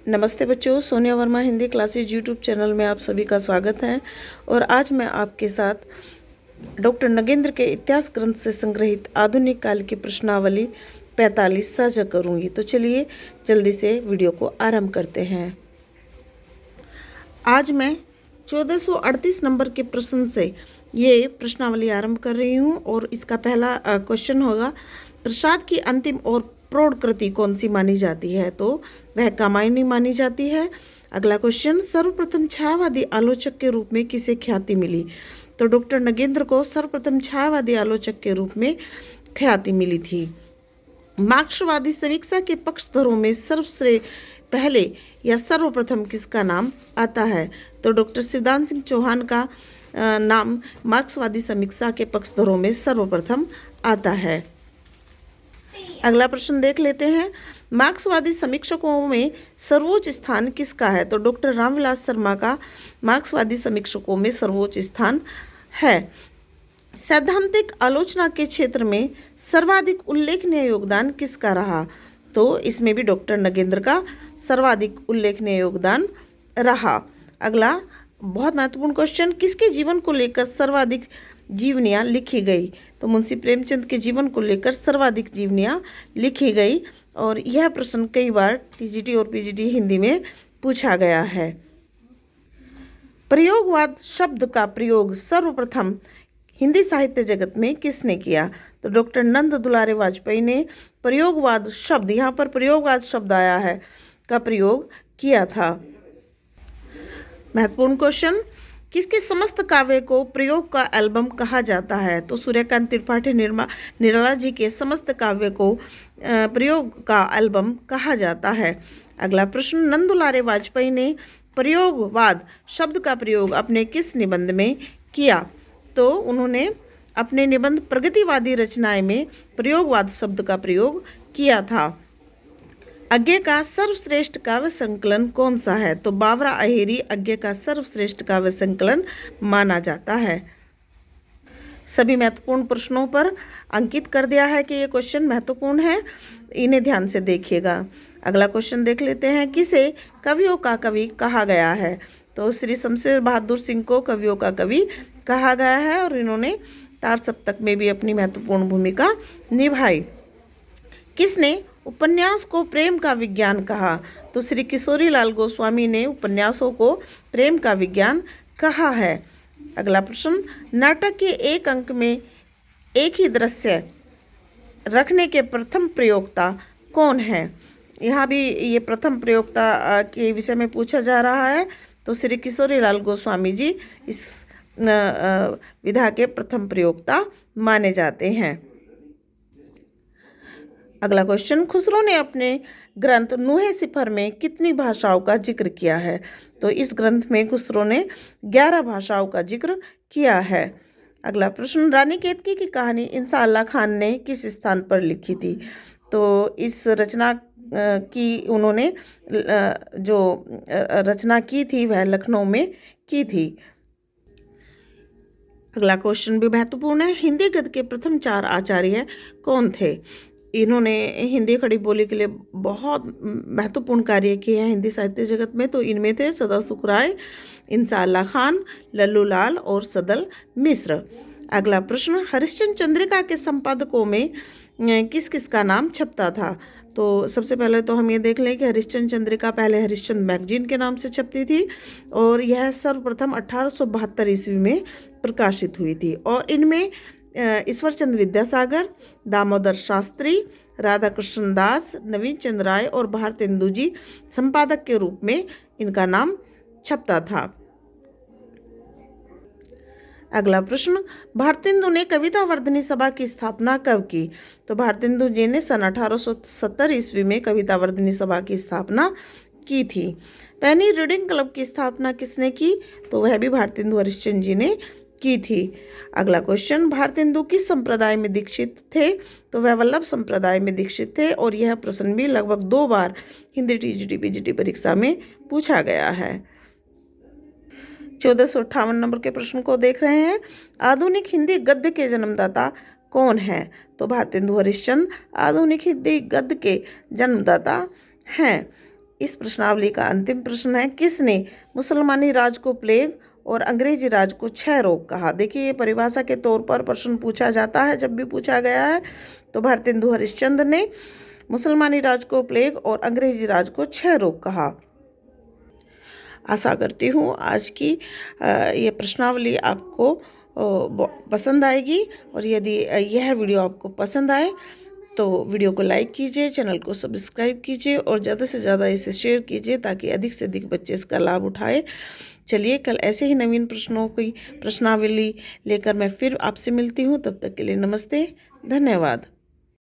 नमस्ते बच्चों, Sonia Verma Hindi classes YouTube channel में आप सभी का स्वागत है। और आज मैं आपके साथ डॉक्टर नगेंद्र के इतिहास ग्रंथ से संग्रहित आधुनिक काल की प्रश्नावली 45 साझा करूंगी। तो चलिए जल्दी से वीडियो को आरंभ करते हैं। आज मैं 1438 नंबर के प्रश्न से ये प्रश्नावली आरंभ कर रही हूँ और इसका पहला क्वेश्चन होगा, प्रसाद की अंतिम और प्रौढ़ कृति कौन सी मानी जाती है? तो वह कामायनी मानी जाती है। अगला क्वेश्चन, सर्वप्रथम छायावादी आलोचक के रूप में किसे ख्याति मिली? तो डॉक्टर नगेंद्र को सर्वप्रथम छायावादी आलोचक के रूप में ख्याति मिली थी। मार्क्सवादी समीक्षा के पक्षधरों में पहले या सर्वप्रथम किसका नाम आता है? तो डॉक्टर शिवदान सिंह चौहान का नाम मार्क्सवादी समीक्षा के पक्षधरों में सर्वप्रथम आता है। अगला प्रश्न देख लेते हैं, मार्क्सवादी समीक्षकों में सर्वोच्च स्थान किसका है? तो डॉक्टर रामविलास शर्मा का मार्क्सवादी समीक्षकों में सर्वोच्च स्थान है। सैद्धांतिक आलोचना के क्षेत्र में सर्वाधिक उल्लेखनीय योगदान किसका रहा? तो इसमें भी डॉक्टर नगेंद्र का सर्वाधिक उल्लेखनीय योगदान रहा। अगला बहुत महत्वपूर्ण क्वेश्चन, किसके जीवन को लेकर सर्वाधिक जीवनियाँ लिखी गई? तो मुंशी प्रेमचंद के जीवन को लेकर सर्वाधिक जीवनियाँ लिखी गई और यह प्रश्न कई बार टीजीटी और पीजीटी हिंदी में पूछा गया है। प्रयोगवाद शब्द का प्रयोग सर्वप्रथम हिंदी साहित्य जगत में किसने किया? तो डॉक्टर नंद दुलारे वाजपेयी ने प्रयोगवाद शब्द, यहाँ पर प्रयोगवाद शब्द आया है, का प्रयोग किया था। महत्वपूर्ण क्वेश्चन, किसके समस्त काव्य को प्रयोग का एल्बम कहा जाता है? तो सूर्यकांत त्रिपाठी निराला जी के समस्त काव्य को प्रयोग का एल्बम कहा जाता है। अगला प्रश्न, नंद दुलारे वाजपेयी ने प्रयोगवाद शब्द का प्रयोग अपने किस निबंध में किया? तो उन्होंने अपने निबंध प्रगतिवादी रचनाएं में प्रयोगवाद शब्द का प्रयोग किया था। अज्ञे का सर्वश्रेष्ठ काव्य संकलन कौन सा है? तो बावरा अहेरी अज्ञे का सर्वश्रेष्ठ काव्य संकलन माना जाता है। सभी महत्वपूर्ण प्रश्नों पर अंकित कर दिया है कि ये क्वेश्चन महत्वपूर्ण है, इन्हें ध्यान से देखिएगा। अगला क्वेश्चन देख लेते हैं, किसे कवियों का कवि कहा गया है? तो श्री शमशेर बहादुर सिंह को कवियों का कवि कहा गया है और इन्होंने तार सप्तक में भी अपनी महत्वपूर्ण भूमिका निभाई। किसने उपन्यास को प्रेम का विज्ञान कहा? तो श्री किशोरीलाल गोस्वामी ने उपन्यासों को प्रेम का विज्ञान कहा है। अगला प्रश्न, नाटक के एक अंक में एक ही दृश्य रखने के प्रथम प्रयोक्ता कौन है? यहाँ भी ये प्रथम प्रयोक्ता के विषय में पूछा जा रहा है। तो श्री किशोरीलाल गोस्वामी जी इस विधा के प्रथम प्रयोक्ता माने जाते हैं। अगला क्वेश्चन, खुसरो ने अपने ग्रंथ नूहे सिफर में कितनी भाषाओं का जिक्र किया है? तो इस ग्रंथ में खुसरो ने 11 भाषाओं का जिक्र किया है। अगला प्रश्न, रानी केतकी की कहानी इंसा अल्लाह खान ने किस स्थान पर लिखी थी? तो इस रचना की उन्होंने जो रचना की थी वह लखनऊ में की थी। अगला क्वेश्चन भी महत्वपूर्ण है, हिंदी गद्य के प्रथम 4 आचार्य कौन थे? इन्होंने हिंदी खड़ी बोली के लिए बहुत महत्वपूर्ण कार्य किए हैं हिंदी साहित्य जगत में। तो इनमें थे सदासुख राय, इंसा अल्लाह खान, लल्लू लाल और सदल मिश्र। अगला प्रश्न, हरिश्चंद्र चंद्रिका के संपादकों में किस किस का नाम छपता था? तो सबसे पहले तो हम ये देख लें कि हरिश्चंद्र चंद्रिका पहले हरिश्चंद्र मैगजीन के नाम से छपती थी और यह सर्वप्रथम 1872 ईस्वी में प्रकाशित हुई थी। और इनमें ईश्वरचंद्र विद्यासागर, दामोदर शास्त्री, राधा कृष्ण दास, नवीन चंद्र राय और भारतेंदु जी संपादक के रूप में इनका नाम छपता था। अगला प्रश्न, भारतेंदु ने कविता वर्धनी सभा की स्थापना कब की? तो भारतेंदु जी ने सन 1870 ईस्वी में कविता वर्धनी सभा की स्थापना की थी। पैनी रीडिंग क्लब की स्थापना किसने की? तो वह भी भारतेंदु हरिश्चंद्र जी ने की थी। अगला क्वेश्चन, भारतेंदु किस संप्रदाय में दीक्षित थे? तो वह वल्लभ संप्रदाय में दीक्षित थे और यह प्रश्न भी लगभग 2 बार हिंदी टीजीटी पीजीटी परीक्षा में पूछा गया है। 1458 नंबर के प्रश्न को देख रहे हैं, आधुनिक हिंदी गद्य के जन्मदाता कौन है? तो भारतेंदु हरिश्चंद्र आधुनिक हिंदी गद्य के जन्मदाता हैं। इस प्रश्नावली का अंतिम प्रश्न है, किसने मुसलमानी राज को प्लेग और अंग्रेजी राज को क्षय रोग कहा। देखिए, ये परिभाषा के तौर पर प्रश्न पूछा जाता है, जब भी पूछा गया है तो भारतेंदु हरिश्चंद्र ने मुसलमानी राज को प्लेग और अंग्रेजी राज को क्षय रोग कहा। आशा करती हूँ आज की ये प्रश्नावली आपको पसंद आएगी, और यदि यह वीडियो आपको पसंद आए तो वीडियो को लाइक कीजिए, चैनल को सब्सक्राइब कीजिए और ज़्यादा से ज़्यादा इसे शेयर कीजिए ताकि अधिक से अधिक बच्चे इसका लाभ उठाए। चलिए, कल ऐसे ही नवीन प्रश्नों की प्रश्नावली लेकर मैं फिर आपसे मिलती हूँ। तब तक के लिए नमस्ते, धन्यवाद।